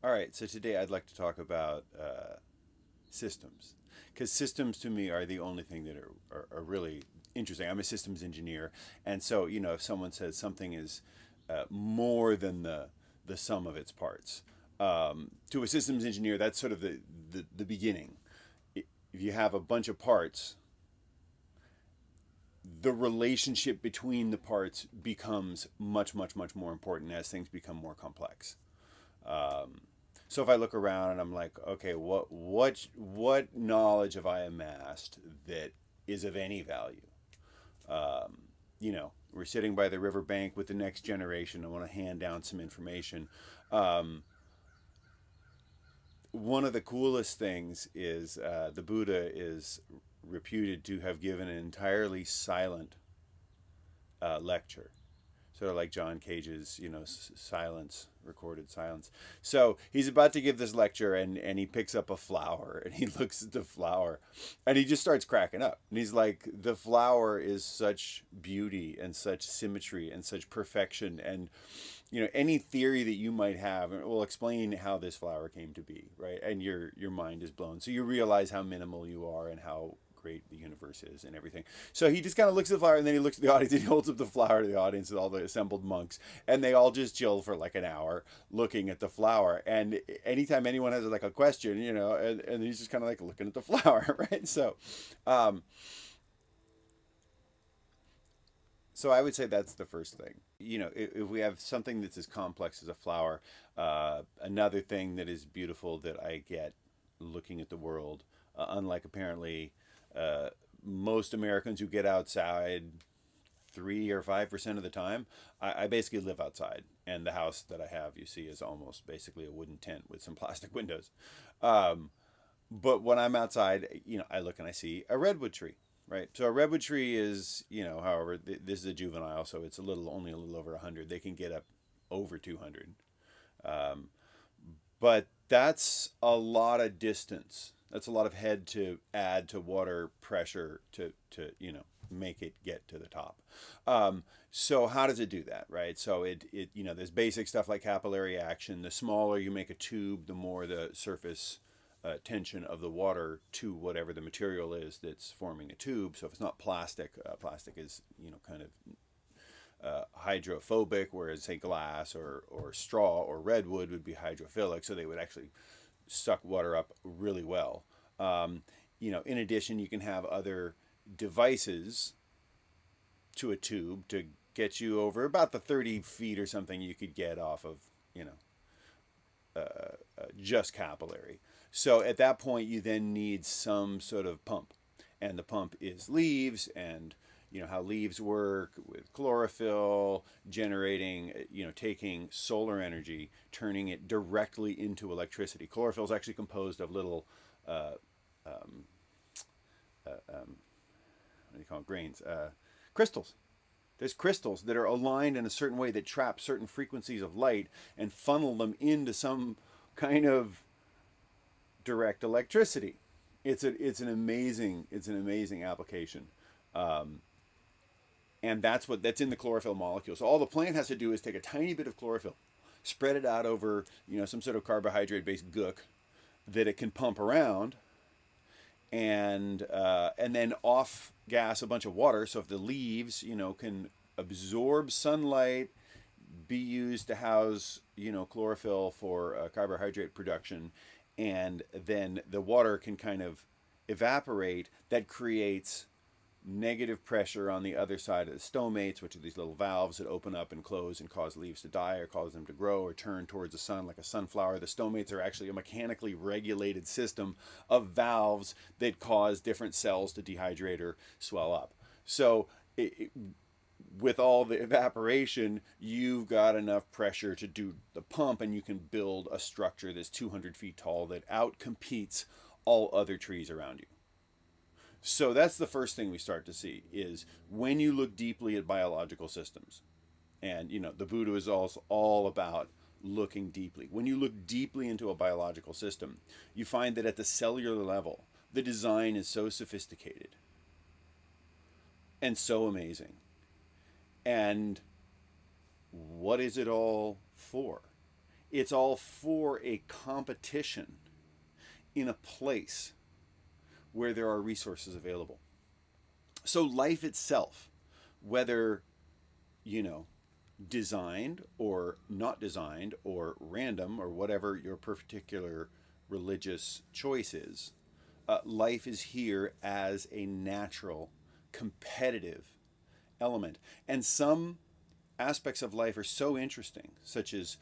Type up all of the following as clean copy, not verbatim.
All right, so today I'd like to talk about systems, because systems to me are the only thing that are really interesting. I'm a systems engineer, and so if someone says something is more than the sum of its parts, to a systems engineer, that's sort of the beginning. If you have a bunch of parts, the relationship between the parts becomes much, much, much more important as things become more complex. Um, so if I look around and I'm like, okay, what knowledge have I amassed that is of any value? Um, we're sitting by the riverbank with the next generation. I want to hand down some information. Um, One of the coolest things is the Buddha is reputed to have given an entirely silent lecture, sort of like John Cage's, silence, recorded silence. So he's about to give this lecture, and he picks up a flower, and he looks at the flower, and he just starts cracking up. And he's like, the flower is such beauty and such symmetry and such perfection, and any theory that you might have will explain how this flower came to be, right? And your mind is blown. So you realize how minimal you are and how great the universe is and everything. So he just kind of looks at the flower, and then he looks at the audience, and he holds up the flower to the audience with all the assembled monks, and they all just chill for like an hour looking at the flower. And anytime anyone has like a question, and he's just kind of like looking at the flower, right? Um, so I would say that's the first thing. If we have something that's as complex as a flower, another thing that is beautiful that I get looking at the world, unlike apparently uh, most Americans who get outside 3 or 5% of the time, I basically live outside, and the house that I have, you see, is almost basically a wooden tent with some plastic windows. Um, but when I'm outside, I look and I see a redwood tree, right? So a redwood tree is, however, this is a juvenile, so it's only a little over 100. They can get up over 200. Um, but that's a lot of distance. That's a lot of head to add to water pressure to make it get to the top. So how does it do that, right? So there's basic stuff like capillary action. The smaller you make a tube, the more the surface tension of the water to whatever the material is that's forming the tube. So if it's not plastic, plastic is kind of hydrophobic, whereas say glass or straw or redwood would be hydrophilic, so they would actually suck water up really well. In addition, you can have other devices to a tube to get you over about the 30 feet or something you could get off of, just capillary. So at that point, you then need some sort of pump, and the pump is leaves, and how leaves work with chlorophyll generating, taking solar energy, turning it directly into electricity. Chlorophyll is actually composed of little uh, um, what do you call it? Grains, crystals. There's crystals that are aligned in a certain way that trap certain frequencies of light and funnel them into some kind of direct electricity. It's an amazing application. Um, and that's in the chlorophyll molecule. So all the plant has to do is take a tiny bit of chlorophyll, spread it out over some sort of carbohydrate based gook that it can pump around, and then off gas a bunch of water. So if the leaves can absorb sunlight, be used to house chlorophyll for carbohydrate production, and then the water can kind of evaporate. That creates negative pressure on the other side of the stomates, which are these little valves that open up and close and cause leaves to die or cause them to grow or turn towards the sun like a sunflower. The stomates are actually a mechanically regulated system of valves that cause different cells to dehydrate or swell up. So with all the evaporation, you've got enough pressure to do the pump, and you can build a structure that's 200 feet tall that outcompetes all other trees around you. So that's the first thing we start to see is when you look deeply at biological systems. And the Buddha is also all about looking deeply. When you look deeply into a biological system, you find that at the cellular level, the design is so sophisticated and so amazing. And what is it all for? It's all for a competition in a place where there are resources available. So life itself, whether, you know, designed or not designed or random or whatever your particular religious choice is, life is here as a natural, competitive element. And some aspects of life are so interesting, such as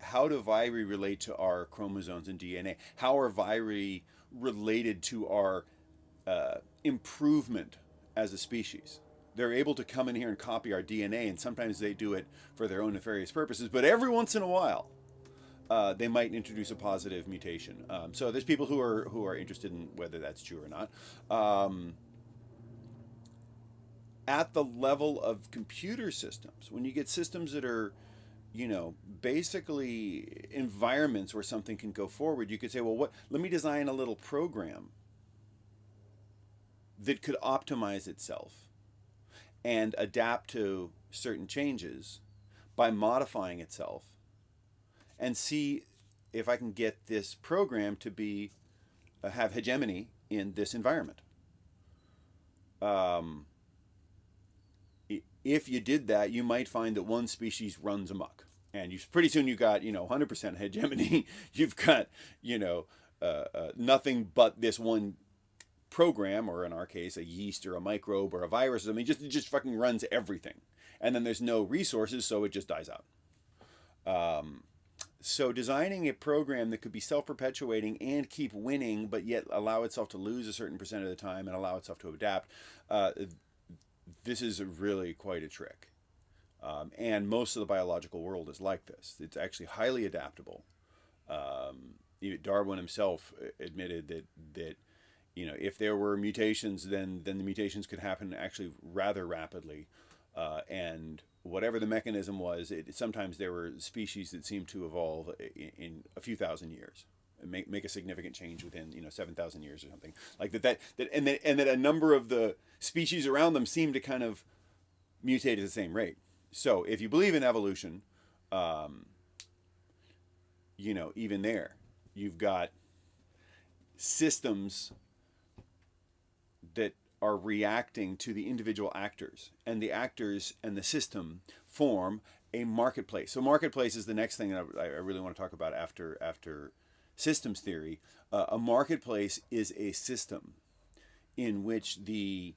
how do viri relate to our chromosomes and DNA? How are viri related to our improvement as a species? They're able to come in here and copy our DNA, and sometimes they do it for their own nefarious purposes, but every once in a while, they might introduce a positive mutation. So there's people who are interested in whether that's true or not. At the level of computer systems, when you get systems that are, you know, basically environments where something can go forward, you could say, well, let me design a little program that could optimize itself and adapt to certain changes by modifying itself, and see if I can get this program to be have hegemony in this environment. If you did that, you might find that one species runs amok, and pretty soon you got 100% hegemony. You've got nothing but this one program, or in our case, a yeast or a microbe or a virus. I mean, it just fucking runs everything, and then there's no resources, so it just dies out. So designing a program that could be self-perpetuating and keep winning, but yet allow itself to lose a certain percent of the time and allow itself to adapt, this is really quite a trick. And most of the biological world is like this. It's actually highly adaptable. Darwin himself admitted that if there were mutations, then the mutations could happen actually rather rapidly. And whatever the mechanism was, sometimes there were species that seemed to evolve in a few thousand years and make a significant change within 7,000 years or something like that. And that a number of the species around them seem to kind of mutate at the same rate. So if you believe in evolution, even there, you've got systems that are reacting to the individual actors, and the actors and the system form a marketplace. So marketplace is the next thing that I really want to talk about after systems theory. A marketplace is a system in which the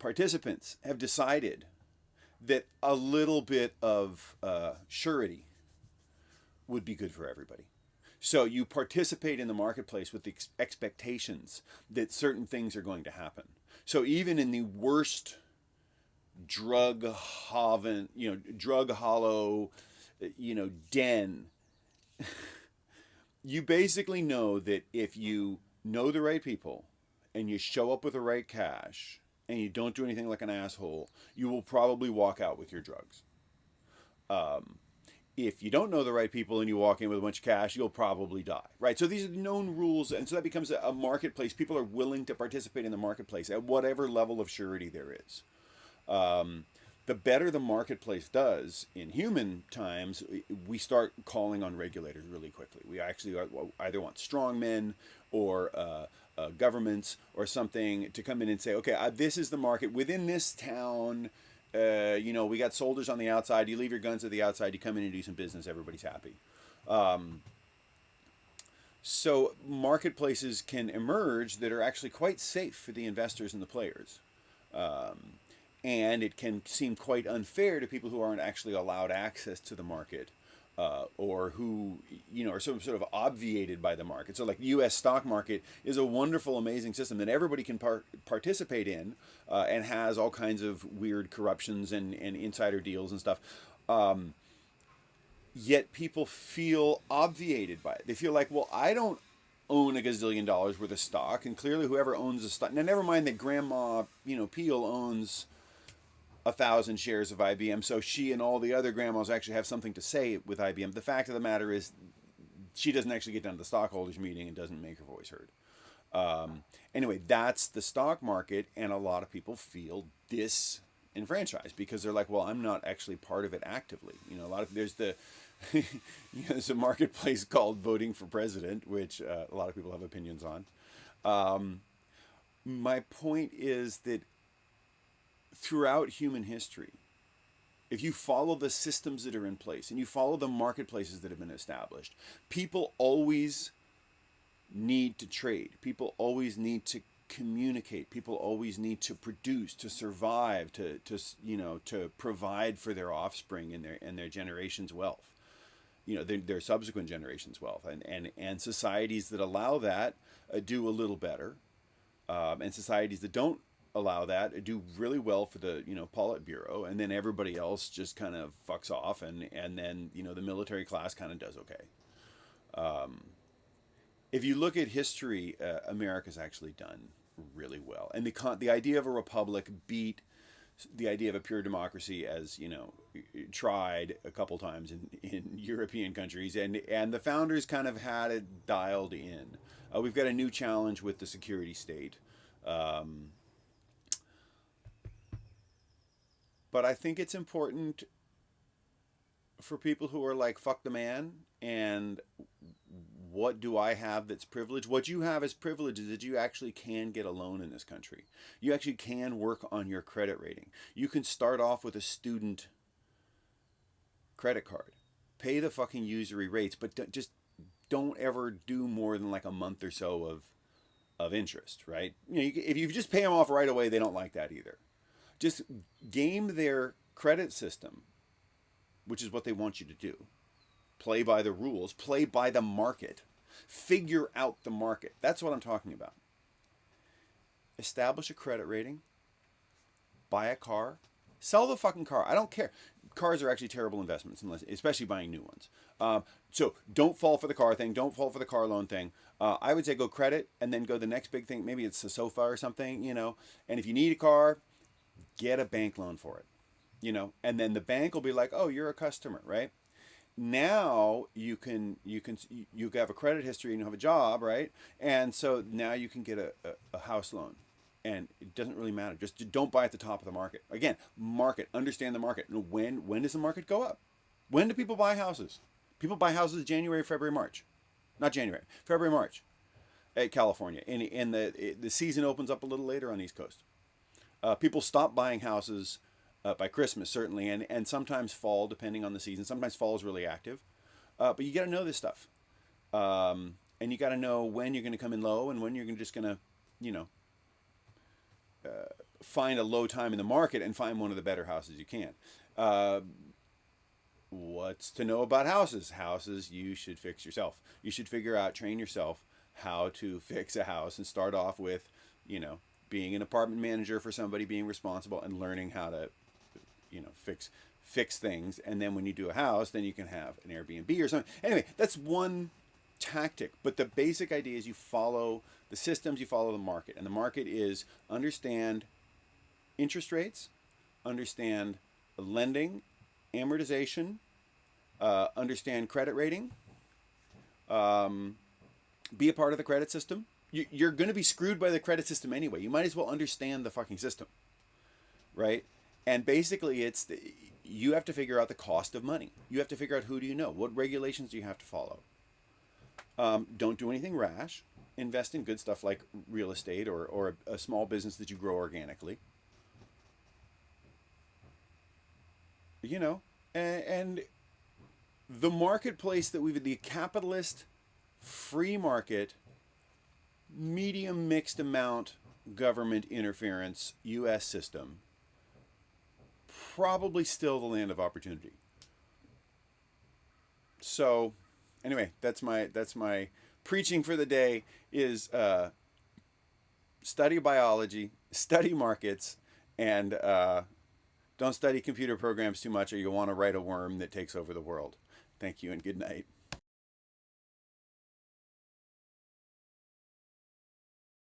participants have decided that a little bit of surety would be good for everybody. So you participate in the marketplace with the expectations that certain things are going to happen. So even in the worst drug hollow, den, you basically know that if you know the right people and you show up with the right cash and you don't do anything like an asshole, you will probably walk out with your drugs. If you don't know the right people and you walk in with a bunch of cash, you'll probably die, right? So these are known rules, and so that becomes a marketplace. People are willing to participate in the marketplace at whatever level of surety there is. The better the marketplace does in human times, we start calling on regulators really quickly. We actually either want strong men or governments or something to come in and say, okay, this is the market within this town. We got soldiers on the outside. You leave your guns at the outside. You come in and do some business. Everybody's happy. So marketplaces can emerge that are actually quite safe for the investors and the players. And it can seem quite unfair to people who aren't actually allowed access to the market, or who, are sort of obviated by the market. So like the U.S. stock market is a wonderful, amazing system that everybody can participate in, and has all kinds of weird corruptions and insider deals and stuff. Yet people feel obviated by it. They feel like, well, I don't own $1 gazillion worth of stock, and clearly whoever owns the stock. Now, never mind that Grandma, Peel owns 1,000 shares of IBM, so she and all the other grandmas actually have something to say with IBM. The fact of the matter is, she doesn't actually get down to the stockholders meeting and doesn't make her voice heard. Anyway, that's the stock market, and a lot of people feel enfranchised because they're like, well, I'm not actually part of it actively. You know, a lot of there's the you know, there's a marketplace called voting for president, which a lot of people have opinions on. Um, my point is that throughout human history, if you follow the systems that are in place and you follow the marketplaces that have been established, people always need to trade. People always need to communicate. People always need to produce, to survive, to you know, to provide for their offspring and their generation's wealth. You know, their subsequent generations' wealth, and societies that allow that do a little better, and societies that don't allow that do really well for the, you know, Politburo, and then everybody else just kind of fucks off, and then, you know, the military class kind of does okay. If you look at history, America's actually done really well, and the idea of a republic beat the idea of a pure democracy, as you know, tried a couple times in European countries, and the founders kind of had it dialed in. We've got a new challenge with the security state, but I think it's important for people who are like, fuck the man, and what do I have that's privilege? What you have as privilege is that you actually can get a loan in this country. You actually can work on your credit rating. You can start off with a student credit card. Pay the fucking usury rates, but just don't ever do more than like a month or so of interest, right? You know, if you just pay them off right away, they don't like that either. Just game their credit system, which is what they want you to do. Play by the rules, play by the market, figure out the market. That's what I'm talking about. Establish a credit rating, buy a car, sell the fucking car. I don't care. Cars are actually terrible investments, especially buying new ones. So don't fall for the car thing. Don't fall for the car loan thing. I would say go credit and then go the next big thing. Maybe it's a sofa or something, you know. And if you need a car, get a bank loan for it, you know. And then the bank will be like, oh, you're a customer, right? Now you have a credit history and you have a job, right? And so now you can get a house loan, and it doesn't really matter. Just don't buy at the top of the market. Again, market, understand the market. And when does the market go up? When do people buy houses? People buy houses January, February, March, not January, February, March, at California, and the season opens up a little later on the East Coast. People stop buying houses by Christmas, certainly, and sometimes fall, depending on the season. Sometimes fall is really active. But you got to know this stuff. And you got to know when you're going to come in low and when you're just going to, you know, find a low time in the market and find one of the better houses you can. What's to know about houses? Houses you should fix yourself. You should figure out, train yourself how to fix a house and start off with, you know, being an apartment manager for somebody, being responsible and learning how to, you know, fix things. And then when you do a house, then you can have an Airbnb or something. Anyway, that's one tactic, but the basic idea is you follow the systems, you follow the market, and the market is understand interest rates, understand lending, amortization, understand credit rating, be a part of the credit system. You're going to be screwed by the credit system anyway. You might as well understand the fucking system, right? And basically, you have to figure out the cost of money. You have to figure out who do you know, what regulations do you have to follow. Don't do anything rash. Invest in good stuff like real estate or a small business that you grow organically. You know, and the marketplace that the capitalist free market, medium mixed amount government interference U.S. system, probably still the land of opportunity. So anyway, that's my preaching for the day is study biology, study markets, and don't study computer programs too much or you'll want to write a worm that takes over the world. Thank you and good night.